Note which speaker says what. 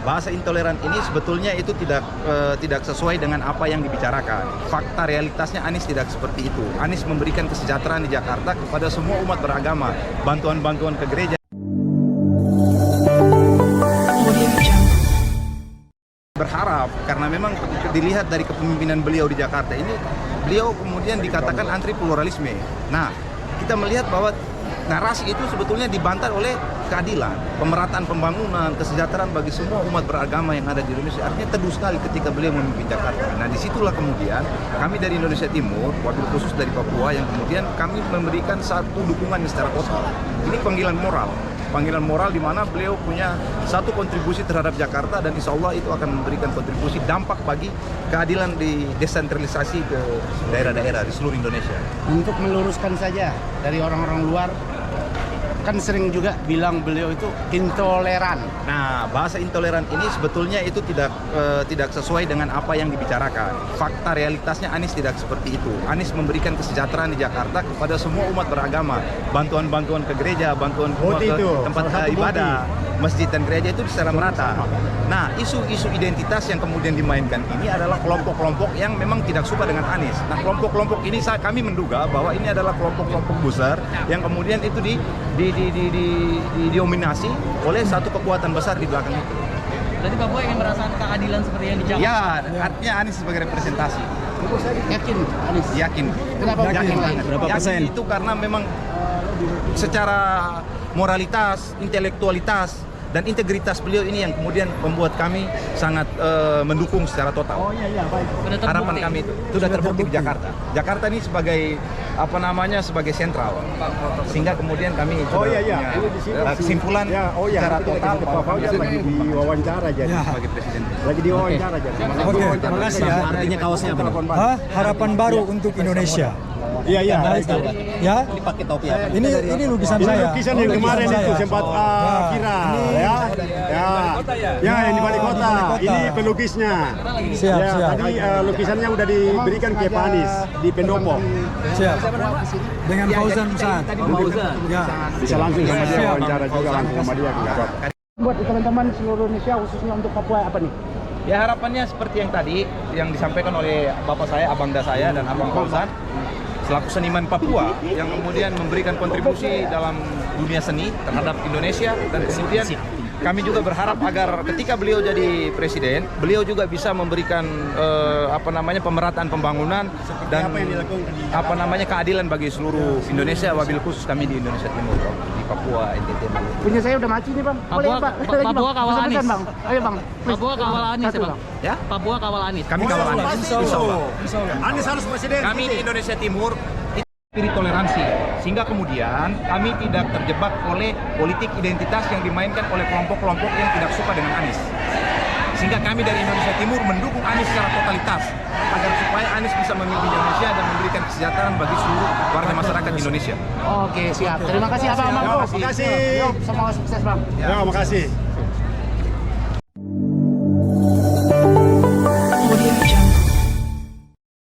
Speaker 1: bahasa intoleran ini sebetulnya itu tidak sesuai dengan apa yang dibicarakan. Fakta realitasnya Anies tidak seperti itu. Anies memberikan kesejahteraan di Jakarta kepada semua umat beragama, bantuan-bantuan ke gereja. Berharap karena memang dilihat dari kepemimpinan beliau di Jakarta ini, beliau kemudian dikatakan antri pluralisme. Nah, kita melihat bahwa narasi itu sebetulnya dibantah oleh keadilan, pemerataan pembangunan, kesejahteraan bagi semua umat beragama yang ada di Indonesia. Artinya teduh sekali ketika beliau memimpin Jakarta. Nah, disitulah kemudian kami dari Indonesia Timur, wabil khusus dari Papua, yang kemudian kami memberikan satu dukungan secara total. Ini panggilan moral di mana beliau punya satu kontribusi terhadap Jakarta, dan insya Allah itu akan memberikan kontribusi dampak bagi keadilan di desentralisasi ke daerah-daerah di seluruh Indonesia.
Speaker 2: Untuk meluruskan saja dari orang-orang luar, kan sering juga bilang beliau itu intoleran.
Speaker 1: Nah, bahasa intoleran ini sebetulnya itu tidak sesuai dengan apa yang dibicarakan. Fakta realitasnya Anies tidak seperti itu. Anies memberikan kesejahteraan di Jakarta kepada semua umat beragama, bantuan-bantuan ke gereja, bantuan ke tempat ibadah, masjid dan gereja itu secara merata. Nah, isu-isu identitas yang kemudian dimainkan ini adalah kelompok-kelompok yang memang tidak suka dengan Anies. Nah, kelompok-kelompok ini kami menduga bahwa ini adalah kelompok-kelompok besar yang kemudian itu didominasi oleh satu kekuatan besar di belakang itu.
Speaker 3: Berarti Papua ingin merasakan keadilan seperti yang di Jakarta?
Speaker 1: Ya, artinya Anies sebagai representasi.
Speaker 2: Yakin Anies?
Speaker 1: Yakin.
Speaker 2: Kenapa yakin?
Speaker 4: Berapa persen?
Speaker 1: Yakin itu karena memang secara moralitas, intelektualitas, dan integritas beliau ini yang kemudian membuat kami sangat mendukung secara total.
Speaker 2: Baik.
Speaker 1: Harapan kami itu sudah terbukti di Jakarta. Jakarta ini sebagai sebagai sentral, sehingga kemudian kami punya kesimpulan secara total bahwa
Speaker 4: lagi diwawancara jadi
Speaker 1: sebagai presiden.
Speaker 4: lagi diwawancara jadi.
Speaker 5: Oke, terima kasih ya.
Speaker 4: Artinya kaosnya apa?
Speaker 5: Harapan baru untuk Indonesia.
Speaker 4: Iya.
Speaker 5: Ya,
Speaker 4: Ini pakai topi apa?
Speaker 5: ini lukisan
Speaker 4: Ini
Speaker 5: saya.
Speaker 4: lukisan yang kemarin
Speaker 5: Lukisan
Speaker 4: itu
Speaker 5: saya.
Speaker 4: sempat viral ya. Ya, yang di balik kota. Ini pelukisnya.
Speaker 5: Siap,
Speaker 4: Ya,
Speaker 5: siap.
Speaker 4: tadi lukisannya udah diberikan ke Pak Anies di Pendopo.
Speaker 5: Siap. Dengan Fauzan Saad. Ya.
Speaker 4: Bisa langsung sama dia
Speaker 5: Siap.
Speaker 4: wawancara juga langsung sama dia.
Speaker 2: Buat teman-teman seluruh Indonesia, khususnya untuk Papua, apa nih?
Speaker 1: Ya, harapannya seperti yang tadi yang disampaikan oleh bapak saya, abangda saya, dan abang Fauzan selaku seniman Papua yang kemudian memberikan kontribusi dalam dunia seni terhadap Indonesia, dan kemudian kami juga berharap agar ketika beliau jadi presiden, beliau juga bisa memberikan pemerataan pembangunan dan keadilan bagi seluruh Indonesia, wabil khusus kami di Indonesia Timur, di Papua, NTT.
Speaker 2: Punya saya udah mati nih, Bang.
Speaker 3: Papua kawal Anies.
Speaker 2: Bang. Ayo, Bang.
Speaker 3: Papua kawal Anies ya, Bang?
Speaker 1: Ya?
Speaker 3: Papua kawal Anies.
Speaker 1: Kami kawal Anies. Insya Allah.
Speaker 4: Anies harus presiden.
Speaker 1: Kami di Indonesia Timur spirit toleransi, sehingga kemudian kami tidak terjebak oleh politik identitas yang dimainkan oleh kelompok-kelompok yang tidak suka dengan Anies. Sehingga kami dari Indonesia Timur mendukung Anies secara totalitas agar supaya Anies bisa memimpin Indonesia dan memberikan kesejahteraan bagi seluruh warga masyarakat Indonesia.
Speaker 2: Oke, siap. Terima kasih Abang.
Speaker 4: Terima kasih.
Speaker 2: Semoga sukses, Bang.
Speaker 4: Ya, makasih.